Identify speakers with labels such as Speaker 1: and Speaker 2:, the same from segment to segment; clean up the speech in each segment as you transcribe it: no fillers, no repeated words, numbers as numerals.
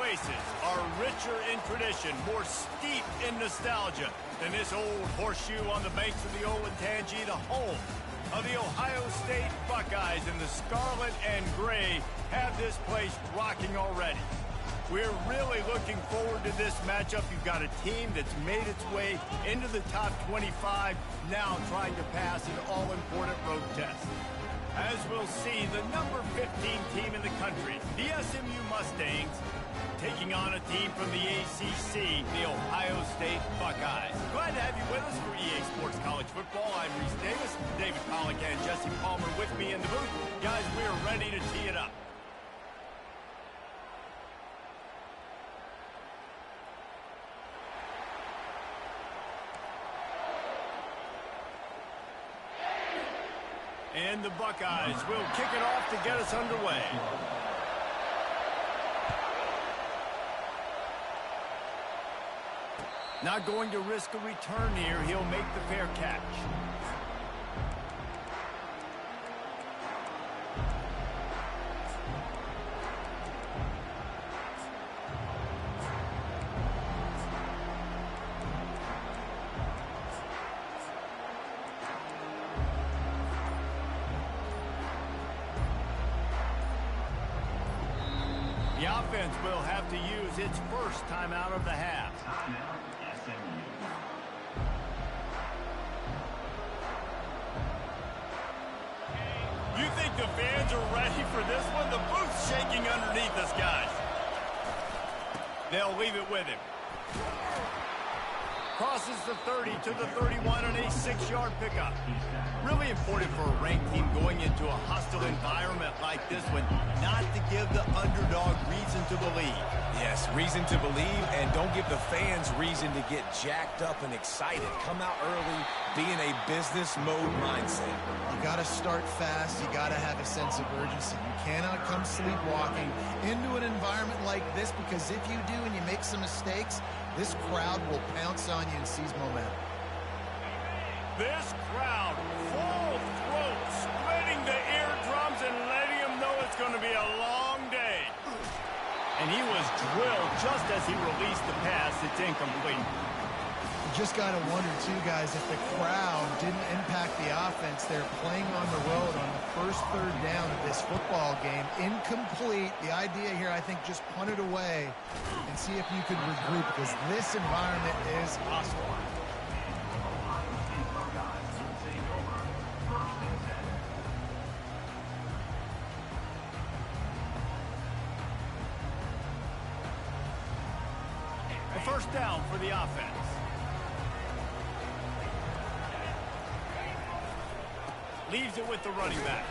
Speaker 1: oases are richer in tradition, more steep in nostalgia than this old horseshoe on the banks of the Olentangy, the home of the Ohio State Buckeyes. And the scarlet and gray have this place rocking already. We're really looking forward to this matchup. You've got a team that's made its way into the top 25, now trying to pass an all-important road test. As we'll see, the number 15 team in the country, the SMU Mustangs, taking on a team from the ACC, the Ohio State Buckeyes. Glad to have you with us for EA Sports College Football. I'm Reese Davis, David Pollack and Jesse Palmer with me in the booth. Guys, we are ready to tee it up. And the Buckeyes will kick it off to get us underway. Not going to risk a return here. He'll make the fair catch. The offense will have to use its first timeout of the half. You think the fans are ready for this one? The booth's shaking underneath us, guys. They'll leave it with him. Crosses the 30 to the 31 on a 6-yard pickup. Really important for a ranked team going into a hostile environment like this one, not to give the underdog reason to believe.
Speaker 2: Yes, reason to believe, and don't give the fans reason to get jacked up and excited. Come out early, be in a business mode mindset.
Speaker 3: You got to start fast. You got to have a sense of urgency. You cannot come sleepwalking into an environment like this, because if you do and you make some mistakes, this crowd will pounce on you and seize momentum.
Speaker 1: This crowd, full throat, splitting the eardrums and letting them know it's going to be a long day. And he was drilled just as he released the pass. It's incomplete.
Speaker 3: You just got to wonder, too, guys, if the crowd didn't impact the offense. They're playing on the road on the first third down of this football game. Incomplete. The idea here, I think, just punt it away and see if you could regroup, because this environment is hostile.
Speaker 1: A first down for the offense. Leaves it with the running back.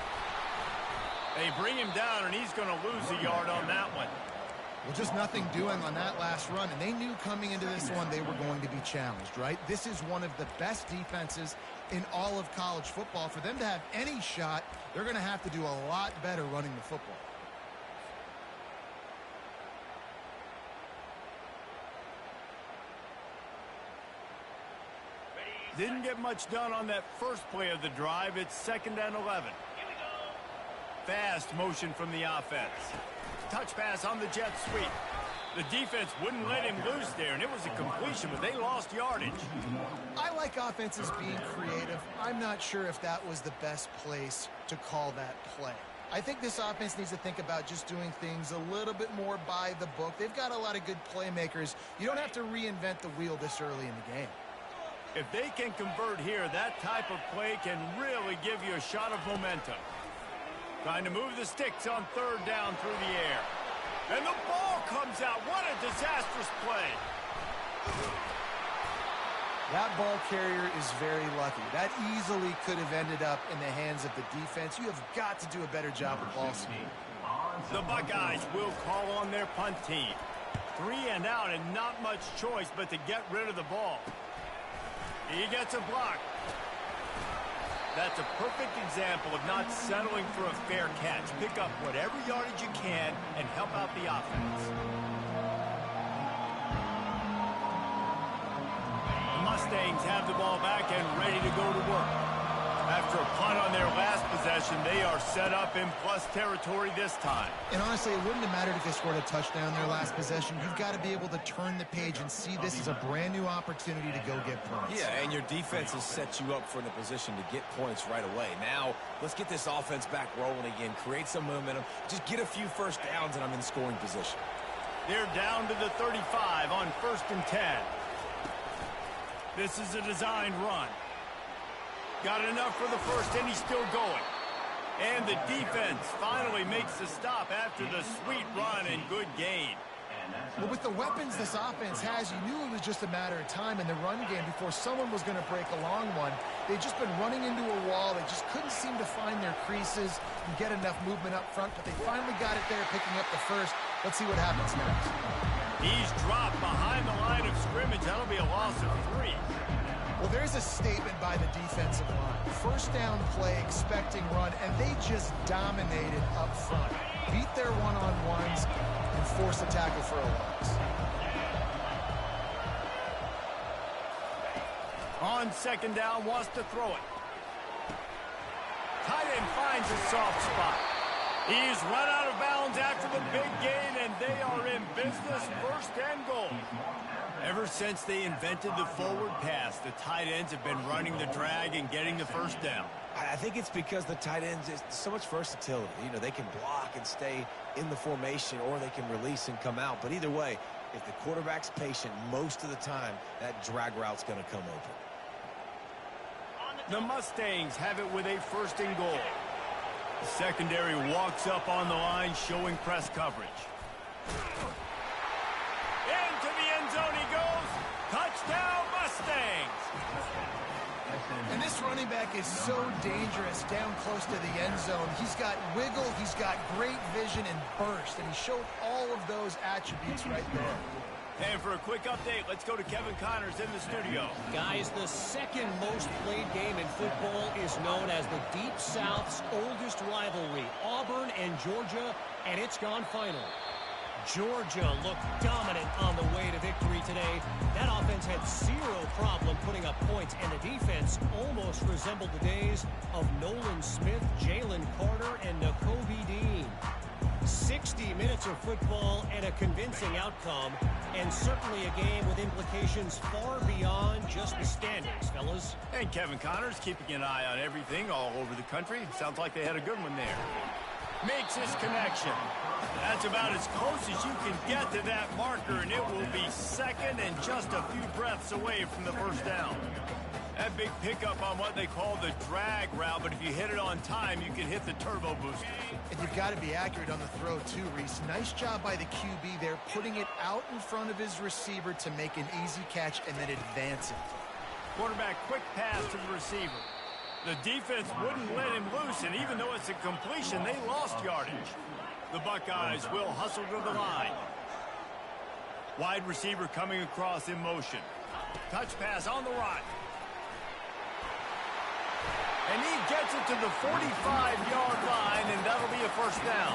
Speaker 1: They bring him down, and he's going to lose a yard on that one.
Speaker 3: Well, just nothing doing on that last run, and they knew coming into this one they were going to be challenged, right? This is one of the best defenses in all of college football. For them to have any shot, they're going to have to do a lot better running the football.
Speaker 1: Didn't get much done on that first play of the drive. It's 2nd and 11. Fast motion from the offense. Touch pass on the jet sweep. The defense wouldn't let him loose there, and it was a completion, but they lost yardage.
Speaker 3: I like offenses being creative. I'm not sure if that was the best place to call that play. I think this offense needs to think about just doing things a little bit more by the book. They've got a lot of good playmakers. You don't have to reinvent the wheel this early in the game.
Speaker 1: If they can convert here, that type of play can really give you a shot of momentum. Trying to move the sticks on 3rd down through the air. And the ball comes out. What a disastrous play.
Speaker 3: That ball carrier is very lucky. That easily could have ended up in the hands of the defense. You have got to do a better job with ball speed.
Speaker 1: The Buckeyes will call on their punt team. 3 and out, and not much choice but to get rid of the ball. He gets a block. That's a perfect example of not settling for a fair catch. Pick up whatever yardage you can and help out the offense. The Mustangs have the ball back and ready to go to work. After a punt on their last possession, they are set up in plus territory this time.
Speaker 3: And honestly, it wouldn't have mattered if they scored a touchdown their last possession. You've got to be able to turn the page and see this as a brand new opportunity to go get points.
Speaker 2: Yeah, and your defense has set you up for the position to get points right away. Now, let's get this offense back rolling again, create some momentum, just get a few first downs, and I'm in scoring position.
Speaker 1: They're down to the 35 on 1st and 10. This is a designed run. Got enough for the first, and he's still going. And the defense finally makes the stop after the sweet run and good gain.
Speaker 3: Well, with the weapons this offense has, you knew it was just a matter of time in the run game before someone was going to break a long one. They'd just been running into a wall. They just couldn't seem to find their creases and get enough movement up front, but they finally got it there, picking up the first. Let's see what happens next.
Speaker 1: He's dropped behind the line of scrimmage. That'll be a loss of 3.
Speaker 3: Well, there's a statement by the defensive line. First down play, expecting run, and they just dominated up front. Beat their one-on-ones and force a tackle for a loss.
Speaker 1: On 2nd down, wants to throw it. Tight end finds a soft spot. He's run out of bounds after the big gain, and they are in business, 1st and goal. Ever since they invented the forward pass, the tight ends have been running the drag and getting the first down.
Speaker 2: I think it's because the tight ends is so much versatility. You know, they can block and stay in the formation, or they can release and come out. But either way, if the quarterback's patient most of the time, that drag route's going to come open.
Speaker 1: The Mustangs have it with a 1st and goal. The secondary walks up on the line, showing press coverage. Into the end zone he goes. Touchdown, Mustangs!
Speaker 3: And this running back is so dangerous down close to the end zone. He's got wiggle, he's got great vision and burst, and he showed all of those attributes right there.
Speaker 1: And for a quick update, let's go to Kevin Connors in the studio.
Speaker 4: Guys, the second most played game in football is known as the Deep South's oldest rivalry, Auburn and Georgia, and it's gone final. Georgia looked dominant on the way to victory today. That offense had zero problem putting up points, and the defense almost resembled the days of Nolan Smith, Jalen Carter, and Nakobe Dean. 60 minutes of football and a convincing outcome, and certainly a game with implications far beyond just the standings, fellas.
Speaker 1: And Kevin Connors keeping an eye on everything all over the country. Sounds like they had a good one there. Makes his connection. That's about as close as you can get to that marker, and it will be second and just a few breaths away from the first down. That big pickup on what they call the drag route, but if you hit it on time, you can hit the turbo booster.
Speaker 3: And you've got to be accurate on the throw too, Reese. Nice job by the QB there, putting it out in front of his receiver to make an easy catch and then advance it.
Speaker 1: Quarterback quick pass to the receiver. The defense wouldn't let him loose, and even though it's a completion, they lost yardage. The Buckeyes will hustle to the line. Wide receiver coming across in motion. Touch pass on the right. And he gets it to the 45-yard line, and that'll be a first down.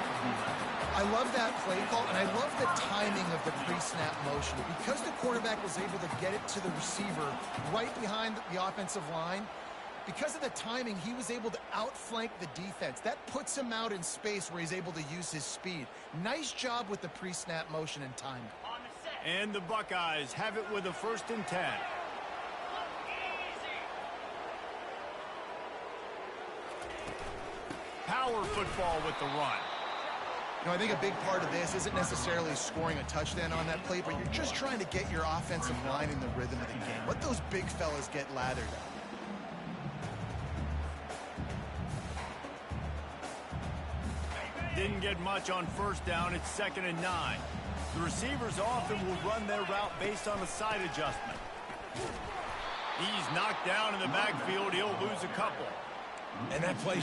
Speaker 3: I love that play call, and I love the timing of the pre-snap motion. Because the quarterback was able to get it to the receiver right behind the offensive line, because of the timing, he was able to outflank the defense. That puts him out in space where he's able to use his speed. Nice job with the pre-snap motion and timing.
Speaker 1: And the Buckeyes have it with a 1st and 10. Power football with the run.
Speaker 3: You know, I think a big part of this isn't necessarily scoring a touchdown on that play, but you're just trying to get your offensive line in the rhythm of the game. Let those big fellas get lathered up.
Speaker 1: Didn't get much on first down. It's 2nd and 9. The receivers often will run their route based on a side adjustment. He's knocked down in the backfield. He'll lose a couple.
Speaker 2: And that play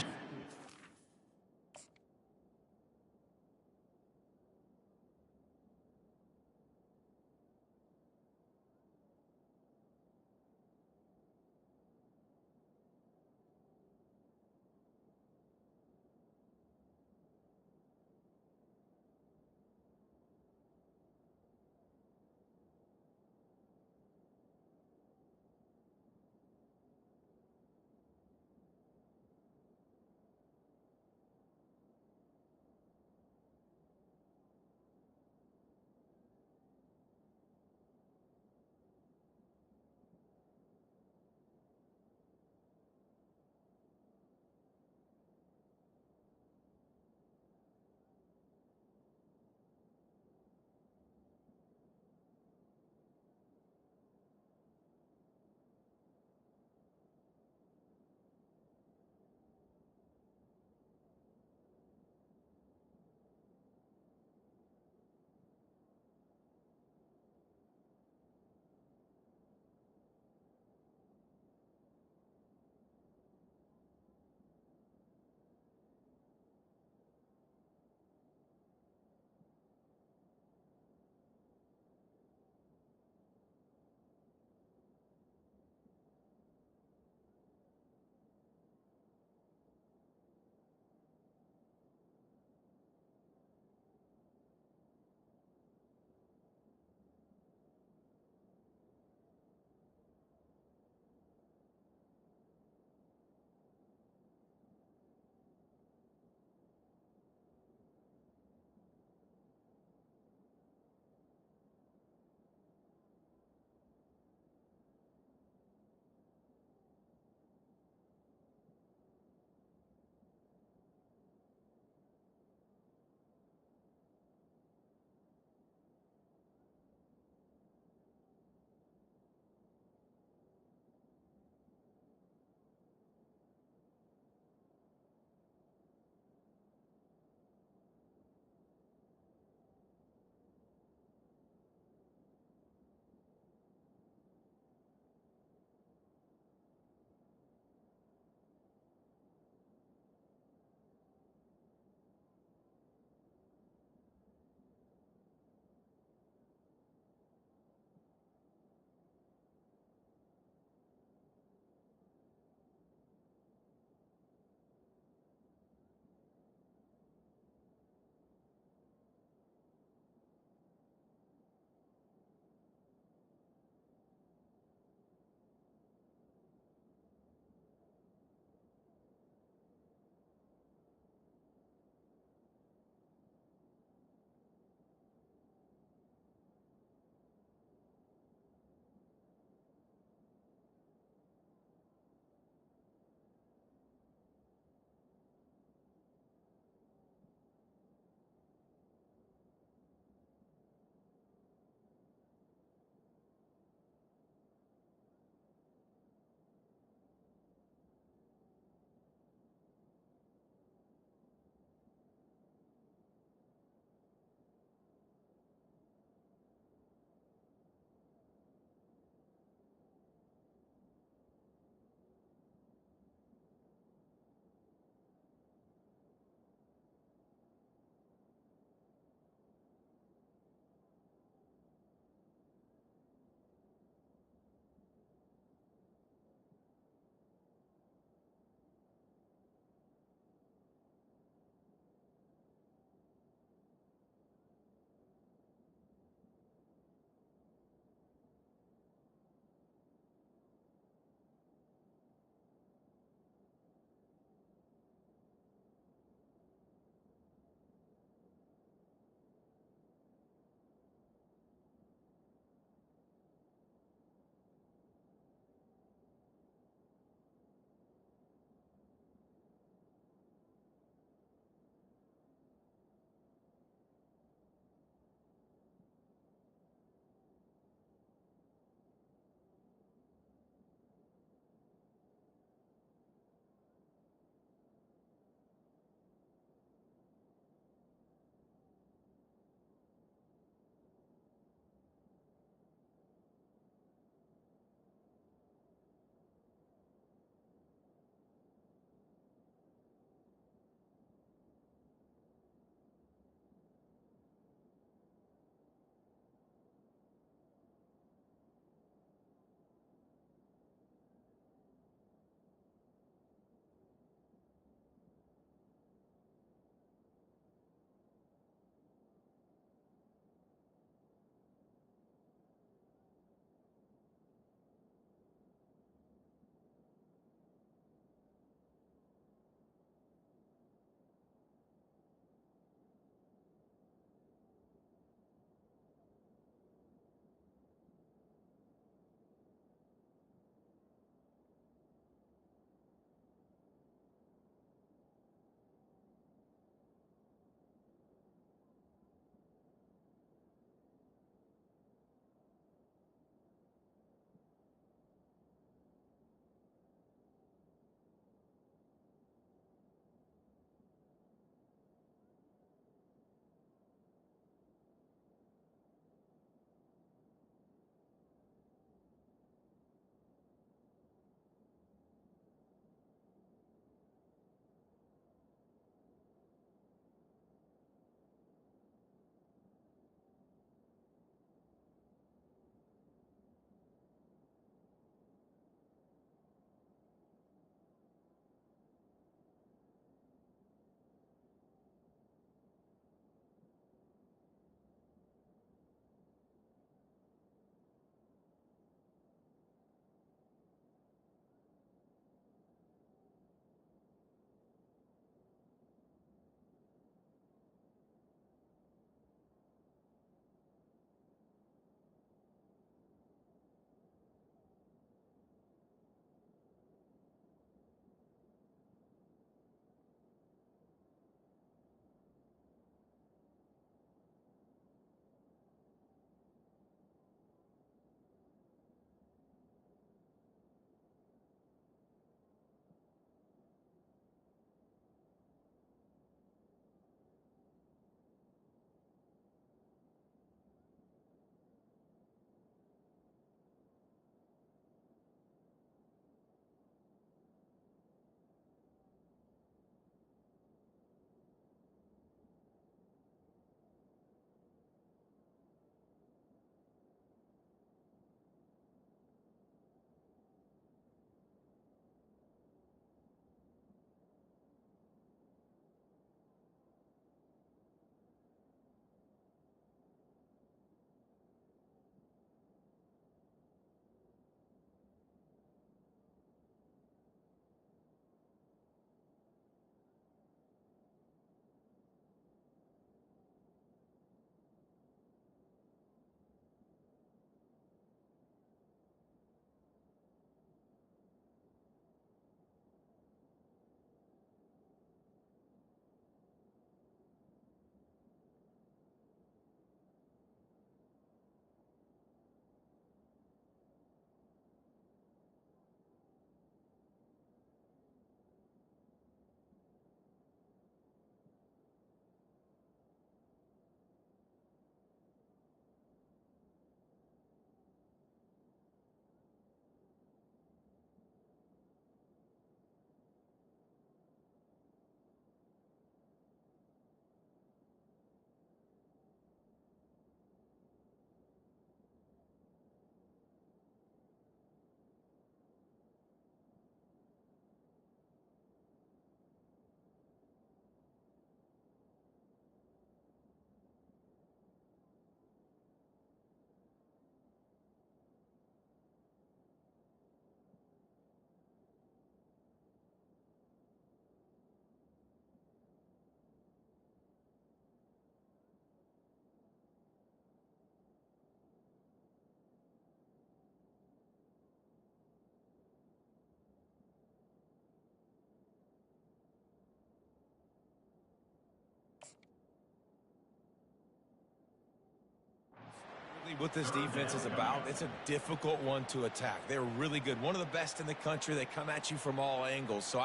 Speaker 2: What this defense is about, it's a difficult one to attack. They're really good, one of the best in the country. They come at you from all angles. So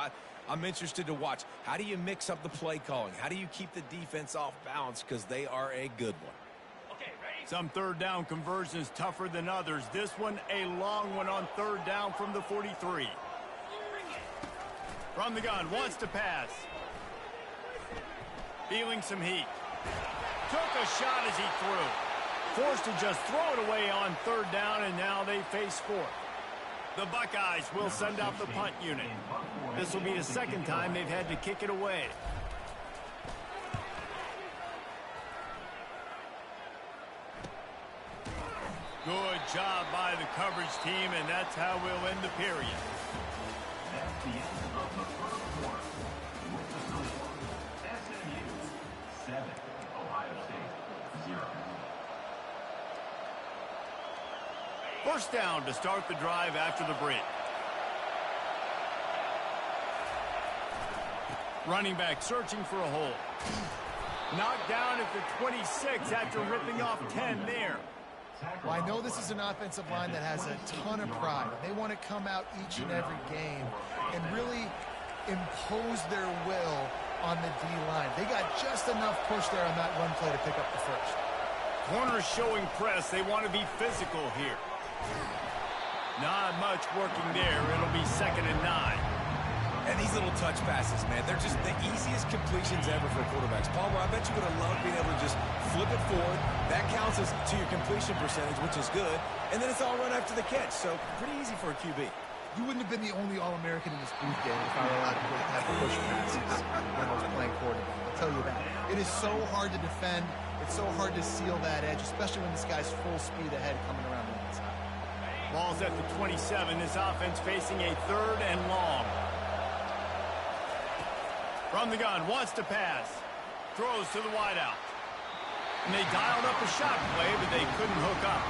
Speaker 2: I'm interested to watch. How do you mix up the play calling? How do you keep the defense off balance? Because they are a good one.
Speaker 1: Some third down conversions tougher than others. This one a long one on third down from the 43. From the gun, wants to pass. Feeling some heat. Took a shot as he threw. Forced to just throw it away on third down, and now they face fourth. The Buckeyes will send out the punt unit. This will be the second time they've had to kick it away. Good job by the coverage team, and that's how we'll end the period.
Speaker 5: That's the end of the first quarter. With the score, SMU 7, Ohio State 0.
Speaker 1: First down to start the drive after the break. Running back searching for a hole. Knocked down at the 26 after ripping off 10 there.
Speaker 3: Well, I know this is an offensive line that has a ton of pride. They want to come out each and every game and really impose their will on the D-line. They got just enough push there on that run play to pick up the first.
Speaker 1: Corners showing press. They want to be physical here. Not much working there. It'll be 2nd and 9.
Speaker 2: And these little touch passes, man, they're just the easiest completions ever for quarterbacks. Palmer, I bet you would have loved being able to just flip it forward. That counts as to your completion percentage, which is good. And then it's all run after the catch, so pretty easy for a QB.
Speaker 3: You wouldn't have been the only All-American in this booth game if I were allowed to have push passes when I was playing quarterback. I'll tell you that. It is so hard to defend. It's so hard to seal that edge, especially when this guy's full speed ahead coming around the inside.
Speaker 1: Ball's at the 27. This offense facing a 3rd and long. From the gun, wants to pass. Throws to the wideout. And they dialed up a shot play, but they couldn't hook up.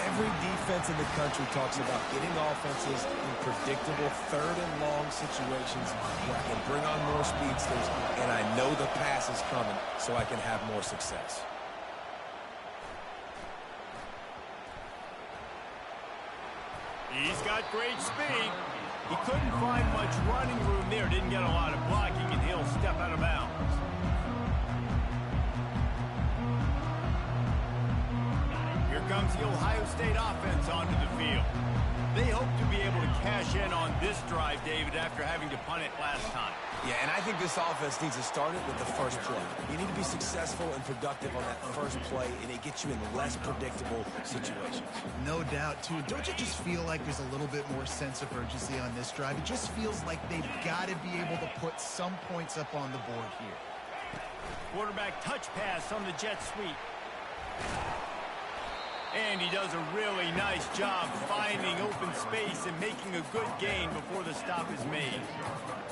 Speaker 2: Every defense in the country talks about getting offenses in predictable 3rd and long situations where I can bring on more speedsters, and I know the pass is coming, so I can have more success.
Speaker 1: He's got great speed. He couldn't find much running room there. Didn't get a lot of blocking, and he'll step out of bounds. Here comes the Ohio State offense onto the field. They hope to be able to cash in on this drive, David, after having to punt it last time.
Speaker 2: Yeah, and I think this offense needs to start it with the first play. You need to be successful and productive on that first play, and it gets you in less predictable situations.
Speaker 3: No doubt, too. Don't you just feel like there's a little bit more sense of urgency on this drive? It just feels like they've got to be able to put some points up on the board here.
Speaker 1: Quarterback touch pass on the jet sweep. And he does a really nice job finding open space and making a good gain before the stop is made.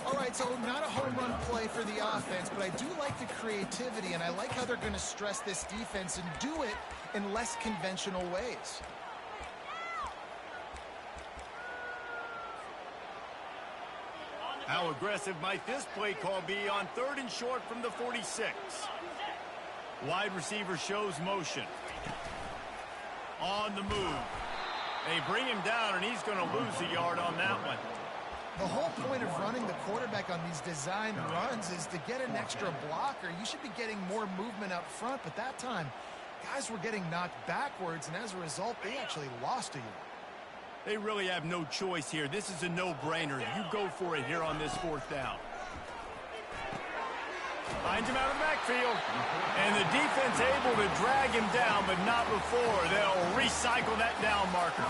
Speaker 3: All right, so not a home run play for the offense, but I do like the creativity, and I like how they're going to stress this defense and do it in less conventional ways.
Speaker 1: How aggressive might this play call be on 3rd and short from the 46? Wide receiver shows motion. On the move. They bring him down, and he's going to lose a yard on that one.
Speaker 3: The whole point of running the quarterback on these designed runs is to get an extra blocker. You should be getting more movement up front, but that time, guys were getting knocked backwards, and as a result, they actually lost a yard.
Speaker 1: They really have no choice here. This is a no-brainer. You go for it here on this 4th down. Finds him out of the backfield. And the defense able to drag him down, but not before. They'll recycle that down marker.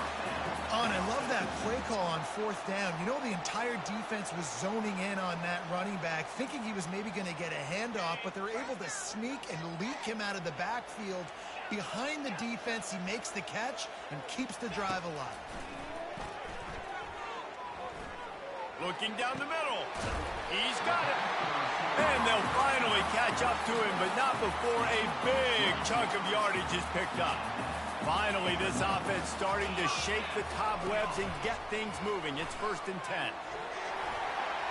Speaker 3: And I love that play call on 4th down. You know, the entire defense was zoning in on that running back, thinking he was maybe going to get a handoff, but they're able to sneak and leak him out of the backfield. Behind the defense, he makes the catch and keeps the drive alive.
Speaker 1: Looking down the middle. He's got it. And they'll finally catch up to him, but not before a big chunk of yardage is picked up. Finally, this offense starting to shake the cobwebs and get things moving. It's 1st and 10.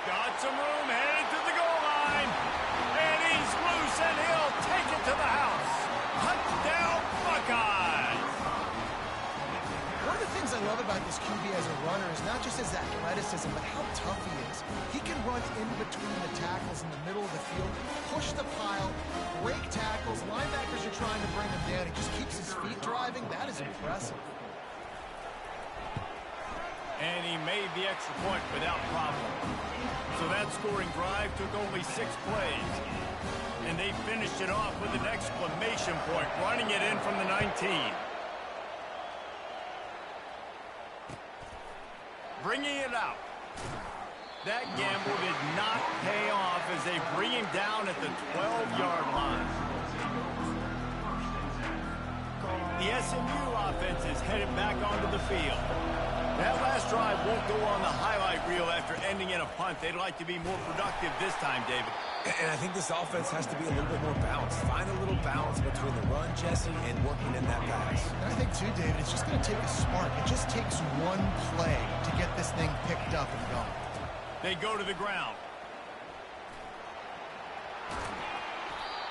Speaker 1: Got some room, headed to the goal line. And he's loose, and he'll take it to the house. Touchdown, Buckeyes.
Speaker 3: this QB as a runner is not just his athleticism, but how tough he is. He can run in between the tackles in the middle of the field, push the pile, break tackles. Linebackers are trying to bring him down. He just keeps his feet driving. That is impressive.
Speaker 1: And he made the extra point without problem. So that scoring drive took only 6 plays. And they finished it off with an exclamation point, running it in from the 19. Bringing it out. That gamble did not pay off as they bring him down at the 12-yard line. The SMU offense is headed back onto the field. That last drive won't go on the highlight reel after ending in a punt. They'd like to be more productive this time, David.
Speaker 2: And I think this offense has to be a little bit more balanced. Find a little balance between the run, Jesse, and working in that pass.
Speaker 3: And I think, too, David, it's just going to take a spark. It just takes one play to get this thing picked up and going.
Speaker 1: They go to the ground.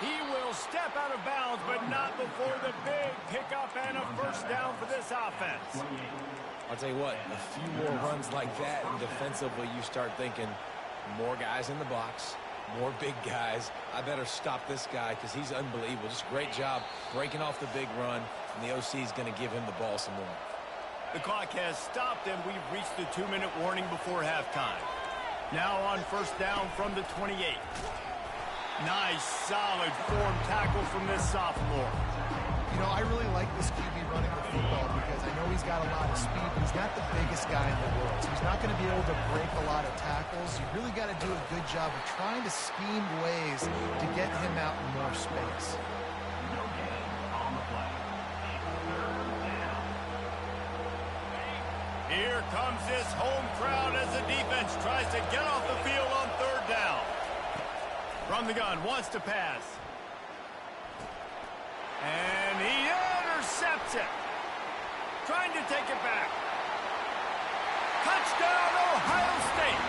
Speaker 1: He will step out of bounds, but not before the big pickup and a first down for this offense.
Speaker 2: I'll tell you what, a few more runs like that, and defensively you start thinking more guys in the box, more big guys. I better stop this guy because he's unbelievable. Just great job breaking off the big run, and the OC is going to give him the ball some more.
Speaker 1: The clock has stopped, and we've reached the 2-minute warning before halftime. Now on first down from the 28. Nice, solid form tackle from this sophomore.
Speaker 3: You know, I really like this QB running the football because I know he's got a lot of speed, but he's not the biggest guy in the world. So he's not going to be able to break a lot of tackles. You really got to do a good job of trying to scheme ways to get him out in more space.
Speaker 1: Here comes this home crowd as the defense tries to get off the field on third down. From the gun, wants to pass. And he intercepts it. Trying to take it back. Touchdown, Ohio State.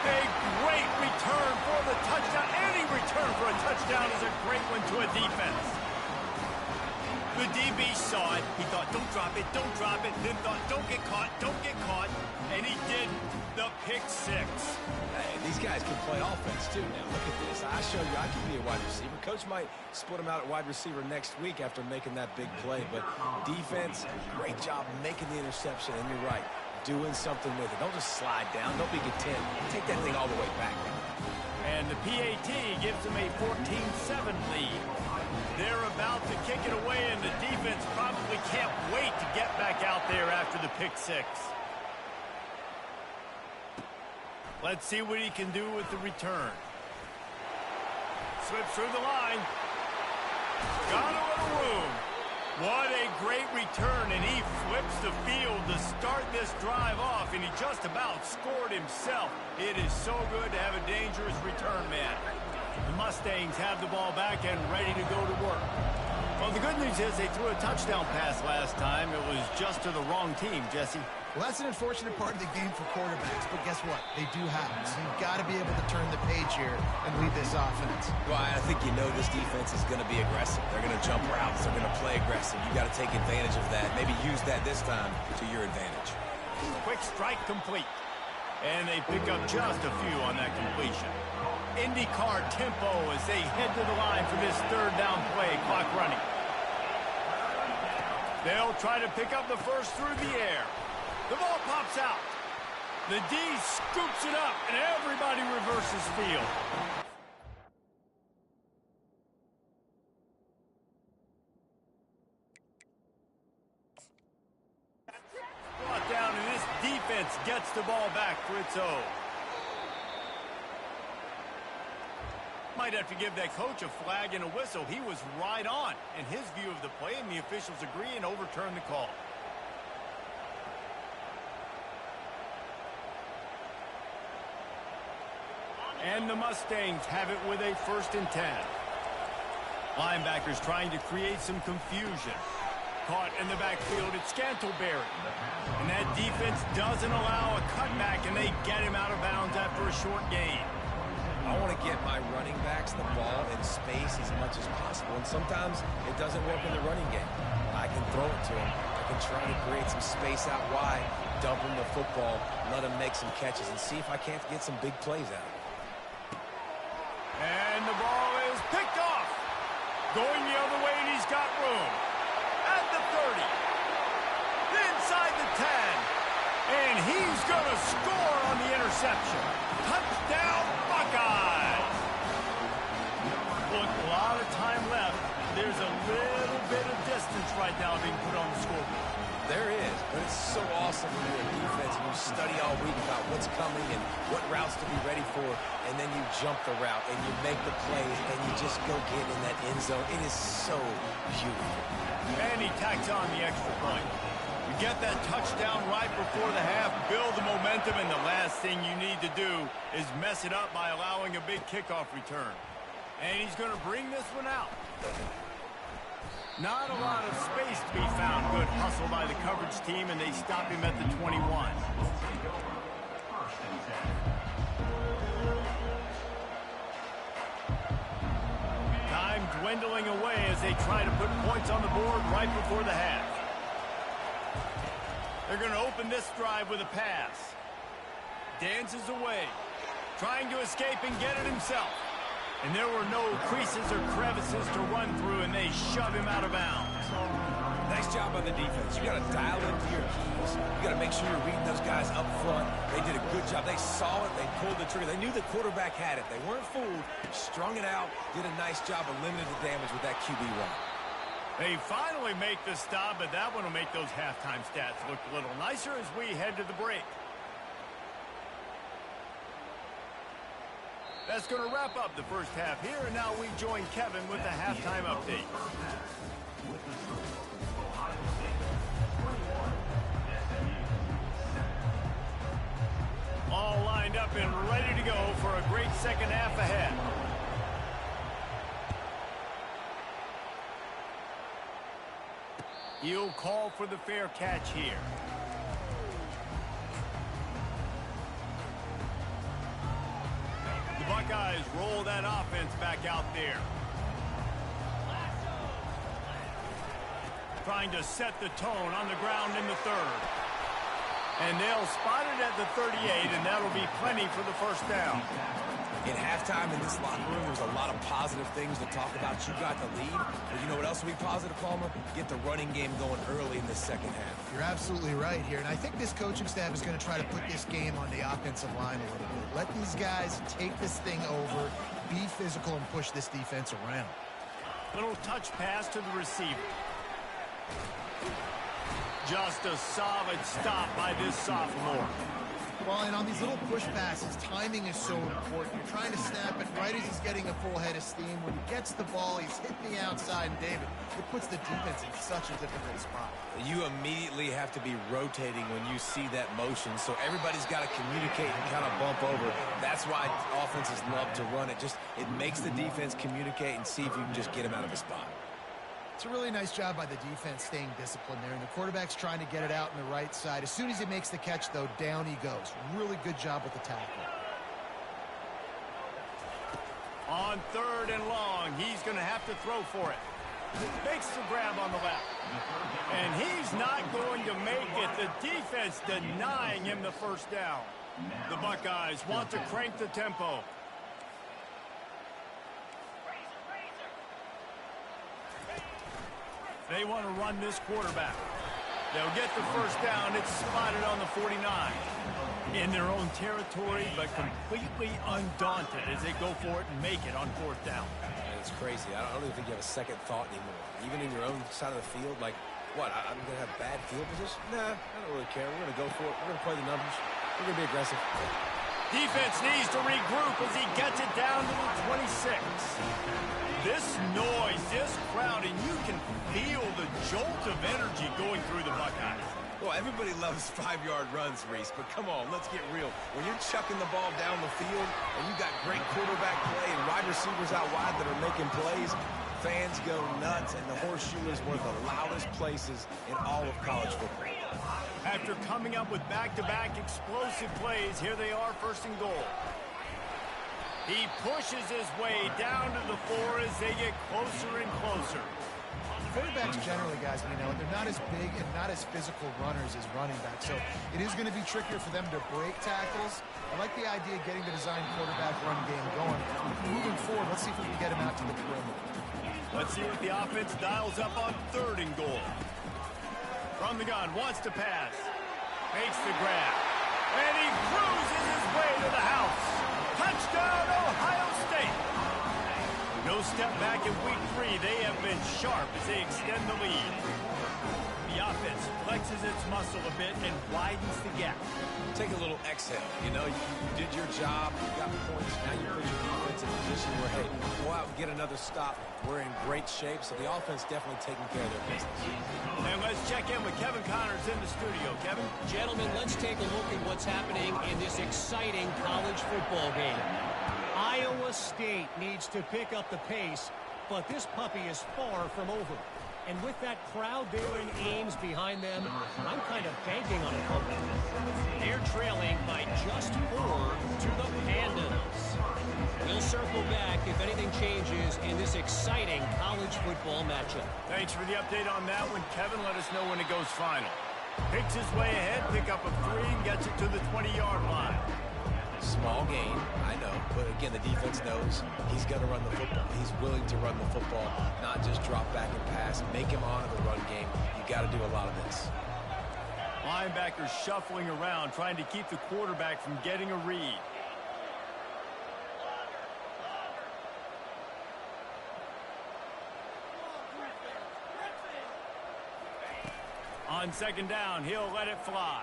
Speaker 1: A great return for the touchdown. Any return for a touchdown is a great one to a defense. The DB saw it. He thought, don't drop it, don't drop it. Then thought, don't get caught, don't get caught. And he did the pick six.
Speaker 2: Hey, these guys can play offense, too. Now, look at this. I show you I can be a wide receiver. Coach might split him out at wide receiver next week after making that big play. But defense, great job making the interception. And you're right, doing something with it. Don't just slide down. Don't be content. Take that thing all the way back.
Speaker 1: And the PAT gives them a 14-7 lead. They're about to kick it away, and the defense probably can't wait to get back out there after the pick six. Let's see what he can do with the return. Slips through the line. Got a little room. What a great return, and he flips the field to start this drive off, and he just about scored himself. It is so good to have a dangerous return man. The Mustangs have the ball back and ready to go to work. Well, the good news is they threw a touchdown pass last time. It was just to the wrong team, Jesse.
Speaker 3: Well, that's an unfortunate part of the game for quarterbacks, but guess what? They do happen. So you've got to be able to turn the page here and lead this offense.
Speaker 2: Well, I think you know this defense is going to be aggressive. They're going to jump routes. They're going to play aggressive. You've got to take advantage of that. Maybe use that this time to your advantage.
Speaker 1: Quick strike complete. And they pick up just a few on that completion. IndyCar tempo as they head to the line for this third down play. Clock running. They'll try to pick up the first through the air. The ball pops out. The D scoops it up, and everybody reverses field. Brought down, and this defense gets the ball back for its own. Might have to give that coach a flag and a whistle. He was right on in his view of the play, and the officials agree and overturn the call. And the Mustangs have it with a 1st and 10. Linebackers trying to create some confusion. Caught in the backfield, it's Scantleberry. And that defense doesn't allow a cutback, and they get him out of bounds after a short gain.
Speaker 2: I want to get my running backs the ball in space as much as possible, and sometimes it doesn't work in the running game. I can throw it to them. I can try to create some space out wide, dump him the football, let him make some catches, and see if I can't get some big plays out of it.
Speaker 1: And the ball is picked off. Going the other way, and he's got room. At the 30. Inside the 10. And he's going to score on the interception. Touchdown, Buckeyes. Look, a lot of time left. There's a little bit of distance right now being put on the scoreboard.
Speaker 2: There is, but it's so awesome when you're a defense and you study all week about what's coming and what routes to be ready for, and then you jump the route and you make the plays and you just go get in that end zone. It is so beautiful.
Speaker 1: And he tacks on the extra point. You get that touchdown right before the half, build the momentum, and the last thing you need to do is mess it up by allowing a big kickoff return. And he's going to bring this one out. Not a lot of space to be found. Good hustle by the coverage team, and they stop him at the 21. Time dwindling away as they try to put points on the board right before the half. They're going to open this drive with a pass. Dances away, trying to escape and get it himself. And there were no creases or crevices to run through, and they shove him out of bounds.
Speaker 2: Nice job by the defense. You got to dial into your keys. You got to make sure you're reading those guys up front. They did a good job. They saw it. They pulled the trigger. They knew the quarterback had it. They weren't fooled. Strung it out. Did a nice job of limiting the damage with that QB run.
Speaker 1: They finally make the stop, but that one will make those halftime stats look a little nicer as we head to the break. That's going to wrap up the first half here, and now we join Kevin with the halftime update. All lined up and ready to go for a great second half ahead. He'll call for the fair catch here. Buckeyes roll that offense back out there. Trying to set the tone on the ground in the third. And they'll spot it at the 38, and that'll be plenty for the first down.
Speaker 2: In halftime in this locker room, there's a lot of positive things to talk about. You got the lead, but you know what else will be positive, Palmer? Get the running game going early in the second half.
Speaker 3: You're absolutely right here, and I think this coaching staff is going to try to put this game on the offensive line a little bit. Let these guys take this thing over, be physical, and push this defense around.
Speaker 1: Little touch pass to the receiver. Just a solid stop by this sophomore.
Speaker 3: Well, and on these little push passes, timing is so important. You're trying to snap it right as he's getting a full head of steam. When he gets the ball, he's hitting the outside, and David, it puts the defense in such a difficult spot.
Speaker 2: You immediately have to be rotating when you see that motion, so everybody's got to communicate and kind of bump over. That's why offenses love to run it. It makes the defense communicate and see if you can just get him out of a spot.
Speaker 3: It's a really nice job by the defense staying disciplined there, and the quarterback's trying to get it out on the right side. As soon as he makes the catch, though, down he goes. Really good job with the tackle.
Speaker 1: On third and long, he's going to have to throw for it. Makes the grab on the left. And he's not going to make it. The defense denying him the first down. The Buckeyes want to crank the tempo. They want to run this quarterback. They'll get the first down. It's spotted on the 49. In their own territory, but completely undaunted as they go for it and make it on fourth down.
Speaker 2: It's crazy. I don't even think you have a second thought anymore. Even in your own side of the field, like, what, I'm going to have bad field position? Nah, I don't really care. We're going to go for it. We're going to play the numbers. We're going to be aggressive.
Speaker 1: Defense needs to regroup as he gets it down to the 26. This noise, this crowd, and you can feel the jolt of energy going through the Buckeyes.
Speaker 2: Well, everybody loves 5-yard runs, Reese, but come on, let's get real. When you're chucking the ball down the field and you got great quarterback play and wide receivers out wide that are making plays, fans go nuts, and the Horseshoe is one of the loudest places in all of college football.
Speaker 1: After coming up with back-to-back explosive plays, here they are, first and goal. He pushes his way down to the 4 as they get closer and closer.
Speaker 3: quarterbacks generally, guys, they're not as big and not as physical runners as running backs. So it is going to be trickier for them to break tackles. I like the idea of getting the design quarterback run game going. Moving forward, let's see if we can get him out to the perimeter.
Speaker 1: Let's see what the offense dials up on 3rd and goal. From the gun, wants to pass. Makes the grab. And he cruises his way to the house. Touchdown, Ohio State. No step back in week 3. They have been sharp as they extend the lead. The offense flexes its muscle a bit and widens the gap.
Speaker 2: Take a little exhale. You did your job. You got points. Now you put your defense in a position where, hey, go out and get another stop. We're in great shape, so the offense definitely taking care of their business.
Speaker 1: And let's check in with Kevin Connors in the studio. Kevin?
Speaker 4: Gentlemen, let's take a look at what's happening in this exciting college football game. Iowa State needs to pick up the pace, but this puppy is far from over. And with that crowd there in Ames behind them, I'm kind of banking on a comeback. They're trailing by just 4 to the Pandas. We'll circle back if anything changes in this exciting college football matchup.
Speaker 1: Thanks for the update on that one, Kevin. Let us know when it goes final. Picks his way ahead, pick up a 3, and gets it to the 20-yard line.
Speaker 2: Small gain, I know, but again, the defense knows he's going to run the football. He's willing to run the football, not just drop back and pass, make him honor the run game. You got to do a lot of this.
Speaker 1: Linebackers shuffling around, trying to keep the quarterback from getting a read. On 2nd down, he'll let it fly.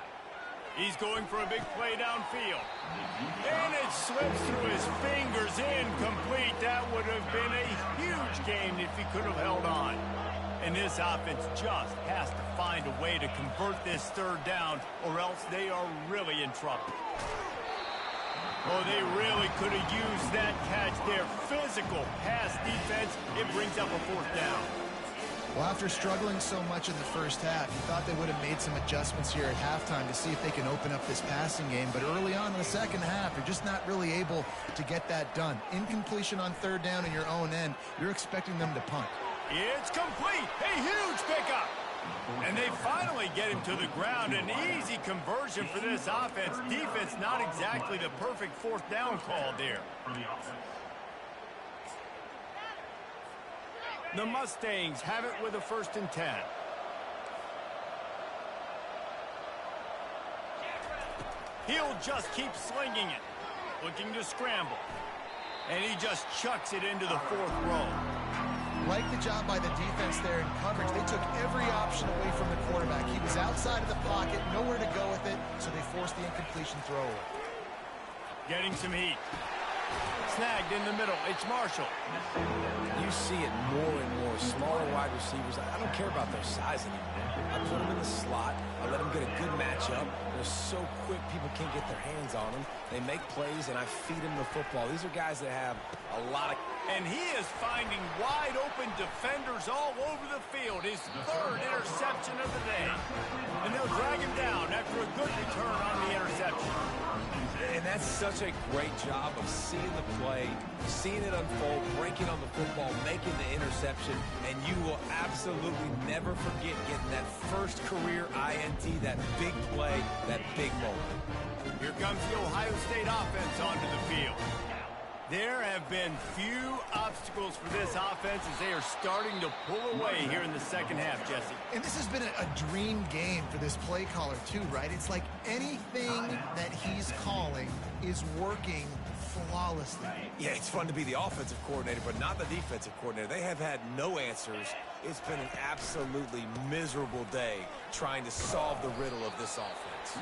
Speaker 1: He's going for a big play downfield. And it slips through his fingers, incomplete. That would have been a huge gain if he could have held on. And this offense just has to find a way to convert this 3rd down, or else they are really in trouble. Oh, they really could have used that catch there. Physical pass defense. It brings up a 4th down.
Speaker 3: Well, after struggling so much in the first half, you thought they would have made some adjustments here at halftime to see if they can open up this passing game. But early on in the second half, you're just not really able to get that done. Incompletion on 3rd down in your own end, you're expecting them to punt.
Speaker 1: It's complete. A huge pickup. And they finally get him to the ground. An easy conversion for this offense. Defense not exactly the perfect 4th down call there. The Mustangs have it with a 1st and 10. He'll just keep slinging it. Looking to scramble. And he just chucks it into the 4th row.
Speaker 3: Like the job by the defense there in coverage. They took every option away from the quarterback. He was outside of the pocket, nowhere to go with it, so they forced the incompletion throw away.
Speaker 1: Getting some heat. Snagged in the middle. It's Marshall.
Speaker 2: You see it more and more. Smaller wide receivers. I don't care about their size anymore. I put them in the slot. I let them get a good matchup. They're so quick, people can't get their hands on them. They make plays, and I feed them the football. These are guys that have a lot of...
Speaker 1: And he is finding wide-open defenders all over the field. His 3rd interception of the day. And they'll drag him down after a good return on the interception.
Speaker 2: And that's such a great job of seeing the play, seeing it unfold, breaking on the football, making the interception, and you will absolutely never forget getting that first career INT, that big play, that big moment.
Speaker 1: Here comes the Ohio State offense onto the field. There have been few obstacles for this offense as they are starting to pull away here in the second half, Jesse.
Speaker 3: And this has been a dream game for this play caller too, right? It's like anything that he's calling is working flawlessly.
Speaker 2: Yeah, it's fun to be the offensive coordinator, but not the defensive coordinator. They have had no answers. It's been an absolutely miserable day trying to solve the riddle of this offense.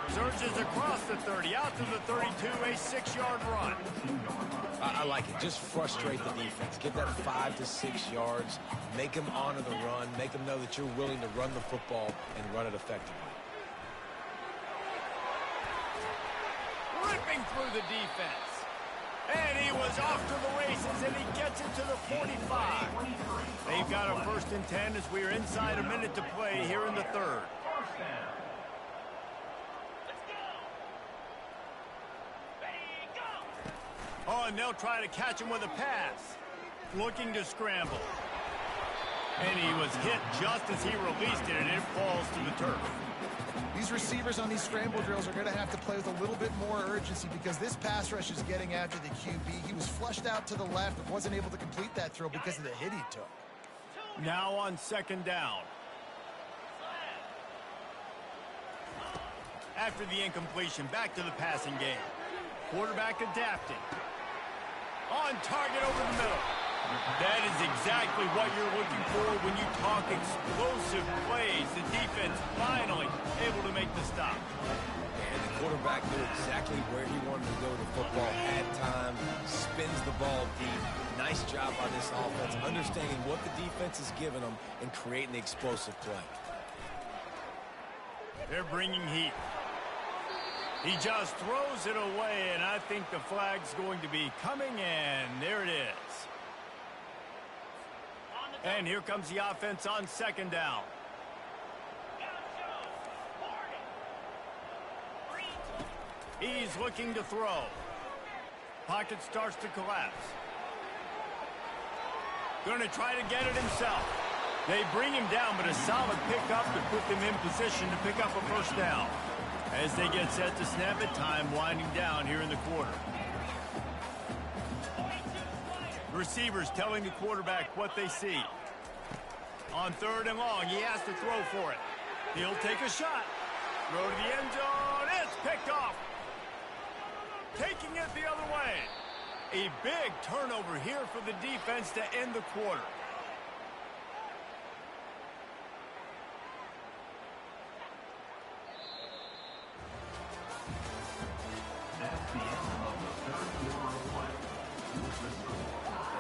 Speaker 1: Surges across the 30, out to the 32, a 6-yard run.
Speaker 2: I like it. Just frustrate the defense. Get that 5 to 6 yards. Make them honor the run. Make them know that you're willing to run the football and run it effectively.
Speaker 1: Ripping through the defense. And he was off to the races, and he gets it to the 45. They've got a 1st and 10 as we are inside a minute to play here in the 3rd. Oh, and they'll try to catch him with a pass. Looking to scramble. And he was hit just as he released it, and it falls to the turf.
Speaker 3: These receivers on these scramble drills are going to have to play with a little bit more urgency because this pass rush is getting after the QB. He was flushed out to the left but wasn't able to complete that throw because of the hit he took.
Speaker 1: Now on second down. After the incompletion, back to the passing game. Quarterback adapting. On target over the middle. That is exactly what you're looking for when you talk explosive plays. The defense finally able to make the stop.
Speaker 2: And the quarterback knew exactly where he wanted to go with the football, had time, spins the ball deep. Nice job by this offense, understanding what the defense is giving them and creating the explosive play.
Speaker 1: They're bringing heat. He just throws it away, and I think the flag's going to be coming, and there it is. And here comes the offense on second down. He's looking to throw. Pocket starts to collapse. Going to try to get it himself. They bring him down, but a solid pickup to put them in position to pick up a first down. As they get set to snap it, time winding down here in the quarter. Receivers telling the quarterback what they see. On third and long, he has to throw for it. He'll take a shot. Throw to the end zone. It's picked off. Taking it the other way. A big turnover here for the defense to end the quarter.
Speaker 5: That's the end of the third quarter of play. With the score,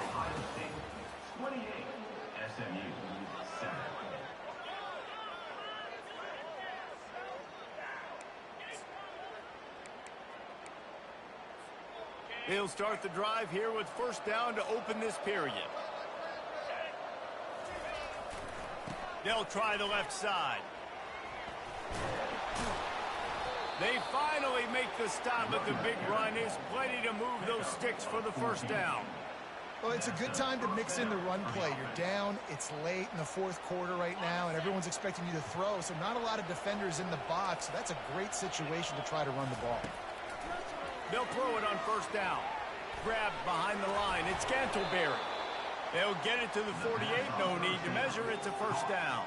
Speaker 5: Ohio State 28, SMU 7.
Speaker 1: He'll start the drive here with first down to open this period. They'll try the left side. They finally make the stop at the big run. There's plenty to move those sticks for the first down.
Speaker 3: Well, it's a good time to mix in the run play. You're down, it's late in the fourth quarter right now, and everyone's expecting you to throw, so not a lot of defenders in the box. So that's a great situation to try to run the ball.
Speaker 1: They'll throw it on first down. Grabbed behind the line. It's Gantleberry. They'll get it to the 48. No need to measure. It's a first down.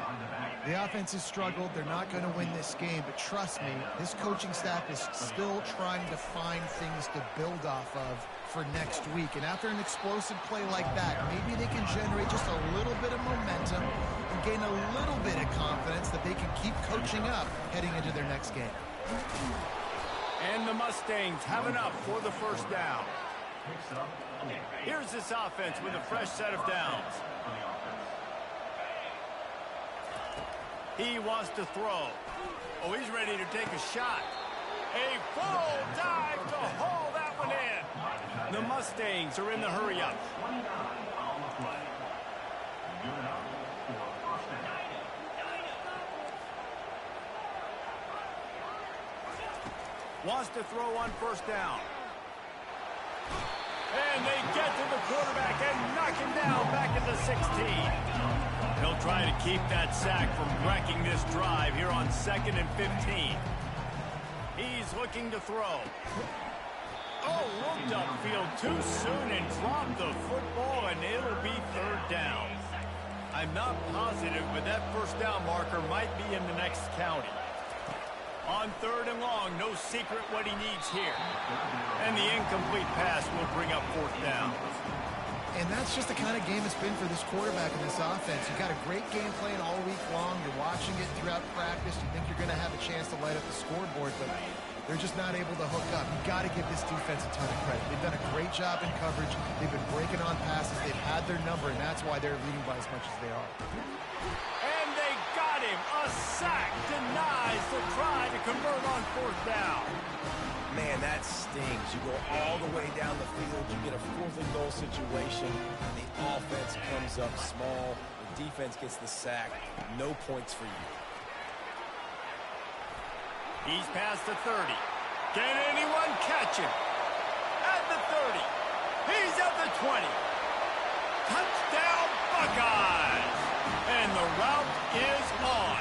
Speaker 3: The offense has struggled. They're not going to win this game, but trust me, this coaching staff is still trying to find things to build off of for next week. And after an explosive play like that, maybe they can generate just a little bit of momentum and gain a little bit of confidence that they can keep coaching up heading into their next game.
Speaker 1: And the Mustangs have enough for the first down. Here's this offense with a fresh set of downs. He wants to throw. Oh, he's ready to take a shot. A full dive to haul that one in. The Mustangs are in the hurry-up.
Speaker 5: 29 on the play. Good enough for a first down.
Speaker 1: Wants to throw on first down. And they get to the quarterback and knock him down back at the 16. He'll try to keep that sack from wrecking this drive here on 2nd and 15. He's looking to throw. Oh, looked upfield too soon and dropped the football, and it'll be third down. I'm not positive, but that first down marker might be in the next county. On third and long, no secret what he needs here. And the incomplete pass will bring up fourth down.
Speaker 3: And that's just the kind of game it's been for this quarterback and this offense. You've got a great game plan all week long. You're watching it throughout practice. You think you're going to have a chance to light up the scoreboard, but they're just not able to hook up. You've got to give this defense a ton of credit. They've done a great job in coverage. They've been breaking on passes. They've had their number, and that's why they're leading by as much as they are.
Speaker 1: And they got him. A sack denies the try to convert on fourth down.
Speaker 2: Man, that stings. You go all the way down the field. You get a fourth and goal situation, and the offense comes up small. The defense gets the sack. No points for you.
Speaker 1: He's past the 30. Can anyone catch him? At the 30. He's at the 20. Touchdown, Buckeyes! And the route is on.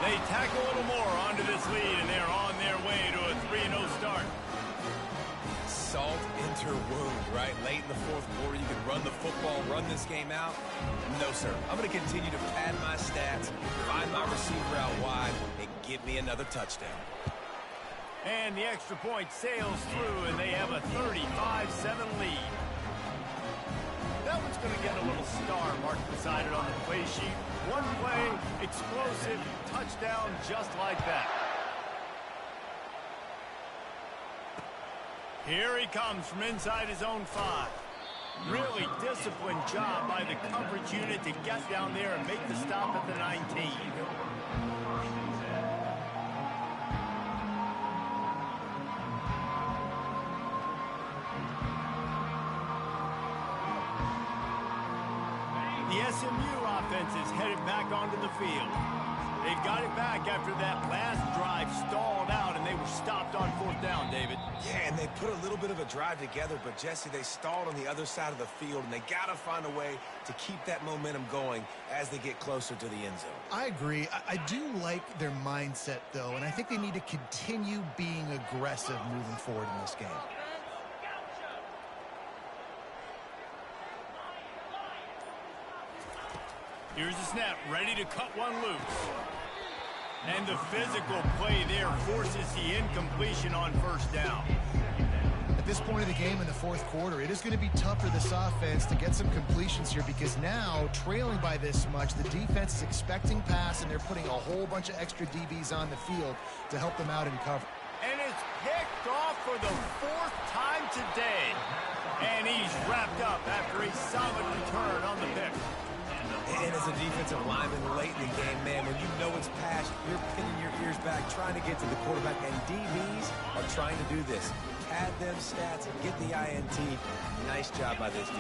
Speaker 1: They tack a little more onto this lead, and they're on their way to a 3-0 start.
Speaker 2: Salt into her wound, right? Late in the fourth quarter, you can run the football, run this game out. No, sir. I'm going to continue to pad my stats, find my receiver out wide, and get me another touchdown.
Speaker 1: And the extra point sails through, and they have a 35-7 lead. That one's going to get a little star marked beside it on the play sheet. One play, explosive, touchdown just like that. Here he comes from inside his own 5. Really disciplined job by the coverage unit to get down there and make the stop at the 19. The SMU offense is headed back onto the field. They got it back after that last drive stalled out, and they were stopped on 4th down, David.
Speaker 2: Yeah, and they put a little bit of a drive together, but, Jesse, they stalled on the other side of the field, and they got to find a way to keep that momentum going as they get closer to the end zone.
Speaker 3: I agree. I do like their mindset, though, and I think they need to continue being aggressive moving forward in this game.
Speaker 1: Here's the snap, ready to cut one loose. And the physical play there forces the incompletion on 1st down.
Speaker 3: At this point of the game in the fourth quarter, it is going to be tough for this offense to get some completions here because now, trailing by this much, the defense is expecting pass, and they're putting a whole bunch of extra DBs on the field to help them out in cover.
Speaker 1: And it's picked off for the 4th time today. And he's wrapped up after a solid return on the pick.
Speaker 2: And as a defensive lineman late in the game, man, when you know it's past, you're pinning your ears back, trying to get to the quarterback, and DBs are trying to do this. Pad them stats and get the INT. Nice job by this D.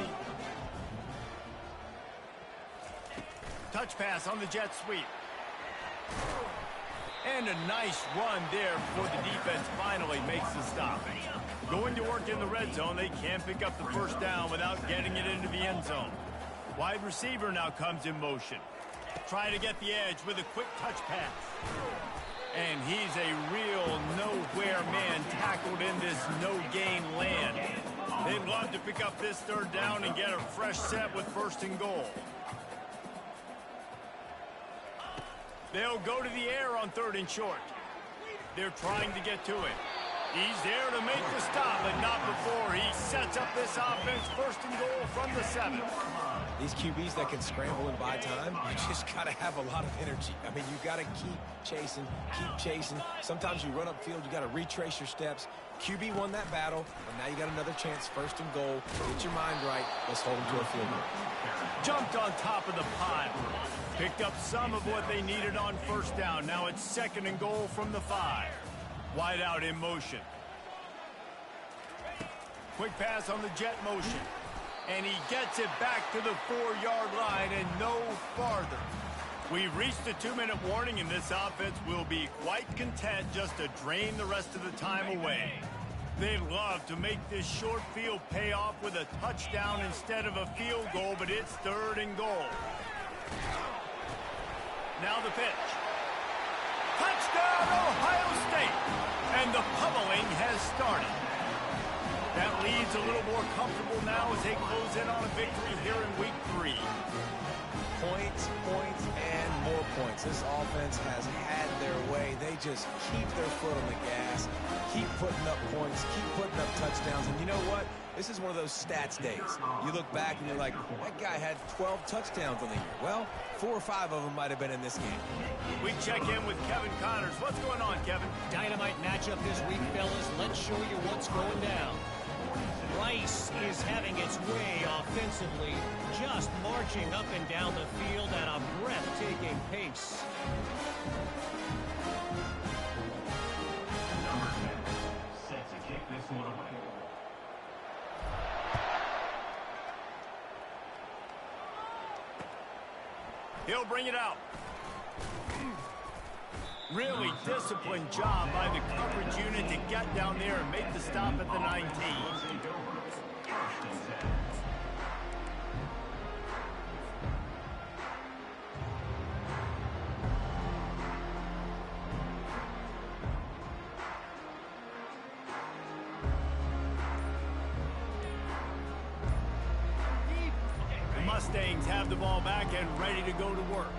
Speaker 1: Touch pass on the jet sweep. And a nice run there before the defense finally makes the stop. Going to work in the red zone, they can't pick up the 1st down without getting it into the end zone. Wide receiver now comes in motion. Trying to get the edge with a quick touch pass. And he's a real nowhere man tackled in this no-gain land. They'd love to pick up this 3rd down and get a fresh set with 1st and goal. They'll go to the air on 3rd and short. They're trying to get to it. He's there to make the stop, but not before he sets up this offense 1st and goal from the 7.
Speaker 2: These QBs that can scramble and buy time, you just got to have a lot of energy. I mean, you got to keep chasing, keep chasing. Sometimes you run upfield, you got to retrace your steps. QB won that battle, and now you got another chance, 1st and goal. Get your mind right. Let's hold them to a field goal.
Speaker 1: Jumped on top of the pile. Picked up some of what they needed on 1st down. Now it's 2nd and goal from the 5. Wide out in motion. Quick pass on the jet motion. And he gets it back to the 4-yard line and no farther. We've reached the 2-minute warning, and this offense will be quite content just to drain the rest of the time away. They'd love to make this short field pay off with a touchdown instead of a field goal, but it's 3rd and goal. Now the pitch. Touchdown, Ohio State! And the pummeling has started. That lead's a little more comfortable now as they close in on a victory here in week 3.
Speaker 2: Points, points, and more points. This offense has had their way. They just keep their foot on the gas, keep putting up points, keep putting up touchdowns. And you know what? This is one of those stats days. You look back and you're like, that guy had 12 touchdowns on the year. Well, 4 or 5 of them might have been in this game.
Speaker 1: We check in with Kevin Connors. What's going on, Kevin?
Speaker 4: Dynamite matchup this week, fellas. Let's show you what's going down. Rice is having its way offensively, just marching up and down the field at a breathtaking pace.
Speaker 5: Number 10, set to kick this one away.
Speaker 1: He'll bring it out. Really disciplined job by the coverage unit to get down there and make the stop at the 19. have the ball back and ready to go to work.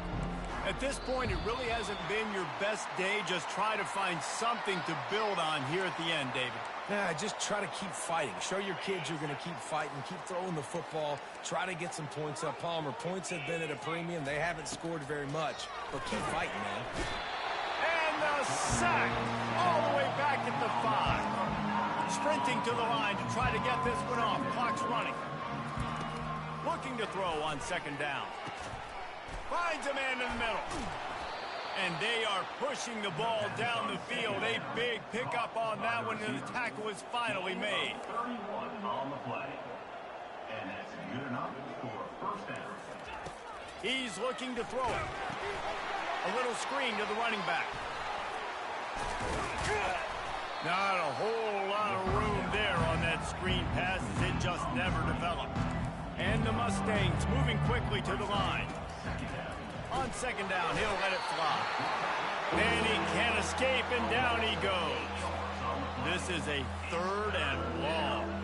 Speaker 1: At this point, it really hasn't been your best day. Just try to find something to build on here at the end, David.
Speaker 2: Yeah, just try to keep fighting. Show your kids you're going to keep fighting. Keep throwing the football. Try to get some points up. Palmer, points have been at a premium. They haven't scored very much, but keep fighting, man.
Speaker 1: And the sack all the way back at the 5. Sprinting to the line to try to get this one off. Clock's running. Looking to throw on second down. Finds a man in the middle. And they are pushing the ball down the field. A big pickup on that one, and the tackle is finally made.
Speaker 5: 31 on the play. And that's good enough for a first down.
Speaker 1: He's looking to throw it. A little screen to the running back. Not a whole lot of room there on that screen pass, as it just never developed. And the Mustangs moving quickly to the line. On second down, he'll let it fly. And he can't escape, and down he goes. This is a 3rd and long.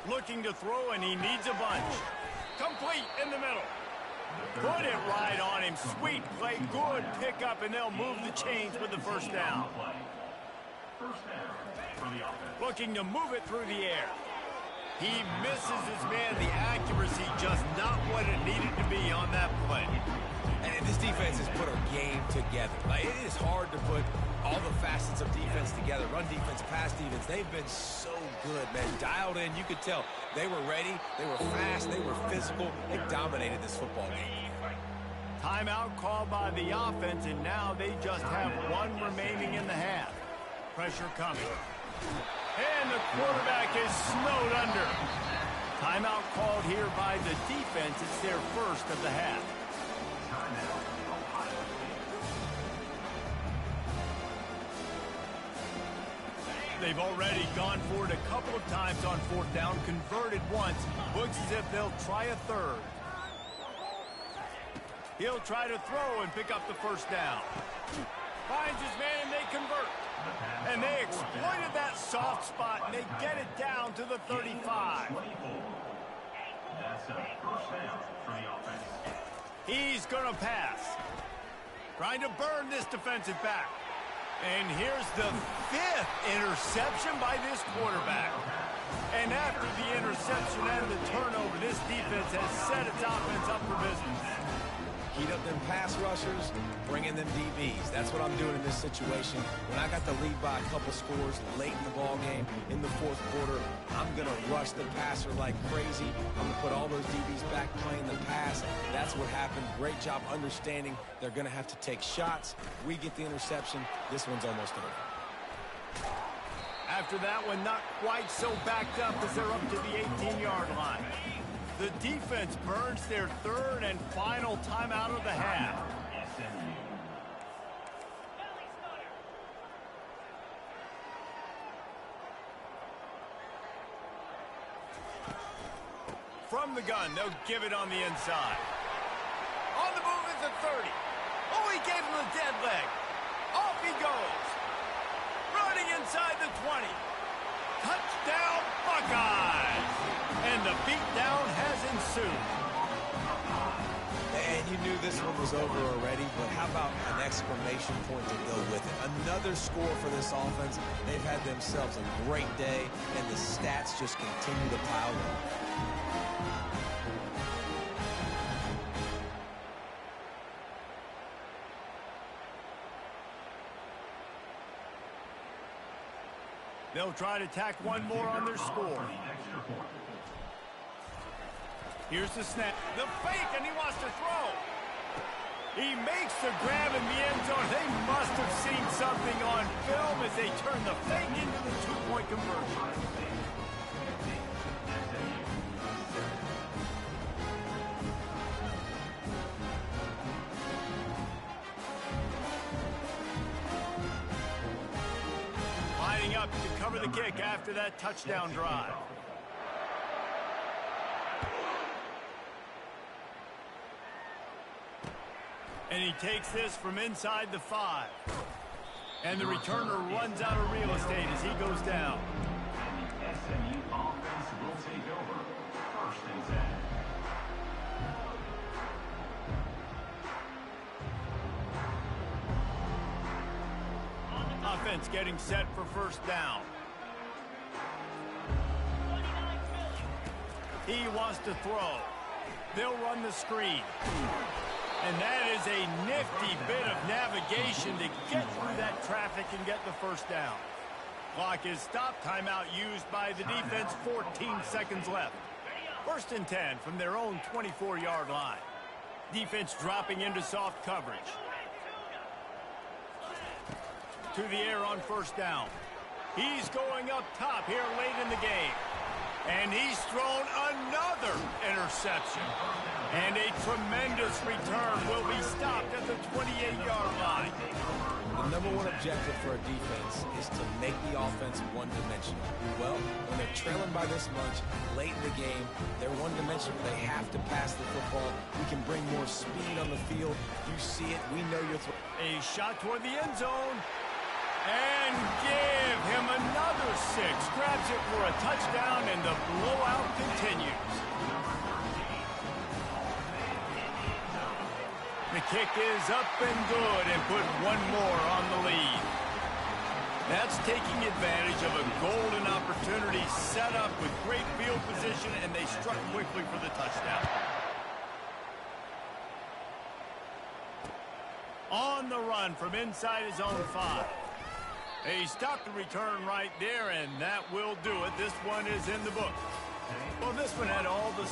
Speaker 1: Looking to throw, and he needs a bunch. Complete in the middle. Put it right on him. Sweet play, good pickup, and they'll move the chains with the first down. Looking to move it through the air. He misses his man. The accuracy just not what it needed to be on that play.
Speaker 2: And this defense has put a game together. Like, it is hard to put all the facets of defense together. Run defense, pass defense. They've been so good, man. Dialed in. You could tell they were ready. They were fast. They were physical. They dominated this football game.
Speaker 1: Timeout called by the offense, and now they just have one remaining in the half. Pressure coming. And the quarterback is snowed under. Timeout called here by the defense. It's their first of the half. They've already gone for it a couple of times on 4th down, converted once. Looks as if they'll try a 3rd. He'll try to throw and pick up the first down. Finds his man, and they convert. And they exploited that soft spot, and they get it down to the 35.
Speaker 5: That's a first down for the offense.
Speaker 1: He's going to pass. Trying to burn this defensive back. And here's the 5th interception by this quarterback. And after the interception and the turnover, this defense has set its offense up for business.
Speaker 2: Heat up them pass rushers, bring in them DBs. That's what I'm doing in this situation. When I got the lead by a couple scores late in the ball game, in the 4th quarter, I'm going to rush the passer like crazy. I'm going to put all those DBs back playing the pass. That's what happened. Great job understanding they're going to have to take shots. We get the interception. This one's almost over.
Speaker 1: After that one, not quite so backed up as they're up to the 18-yard line. The defense burns their 3rd and final timeout of the half. From the gun, they'll give it on the inside. On the move is the 30. Oh, he gave him a dead leg. Off he goes. Running inside the 20. Touchdown, Buckeyes! And the beatdown has ensued.
Speaker 2: And you knew this one was over already, but how about an exclamation point to go with it? Another score for this offense. They've had themselves a great day, and the stats just continue to pile up.
Speaker 1: They'll try to tack one more on their score. Here's the snap. The fake, and he wants to throw. He makes the grab in the end zone. They must have seen something on film as they turn the fake into the 2-point conversion. Lining up to cover the kick after that touchdown drive. And he takes this from inside the 5. And the returner runs out of real estate as he goes down.
Speaker 5: And the SMU offense will take over. 1st and 10.
Speaker 1: defense getting set for first down. He wants to throw. They'll run the screen. And that is a nifty bit of navigation to get through that traffic and get the first down. Clock is stopped. Timeout used by the defense. 14 seconds left. 1st and 10 from their own 24-yard line. Defense dropping into soft coverage. To the air on first down. He's going up top here late in the game. And he's thrown another interception. And a tremendous return will be stopped at the 28-yard line.
Speaker 2: The number one objective for a defense is to make the offense one-dimensional. Well, when they're trailing by this much late in the game, they're one-dimensional. They have to pass the football. We can bring more speed on the field. You see it. We know you're
Speaker 1: a shot toward the end zone. And give him another 6. Grabs it for a touchdown, and the blowout continues. The kick is up and good and put one more on the lead. That's taking advantage of a golden opportunity set up with great field position, and they struck quickly for the touchdown. On the run from inside his own 5. He stopped the return right there, and that will do it. This one is in the book. Well, this one had all the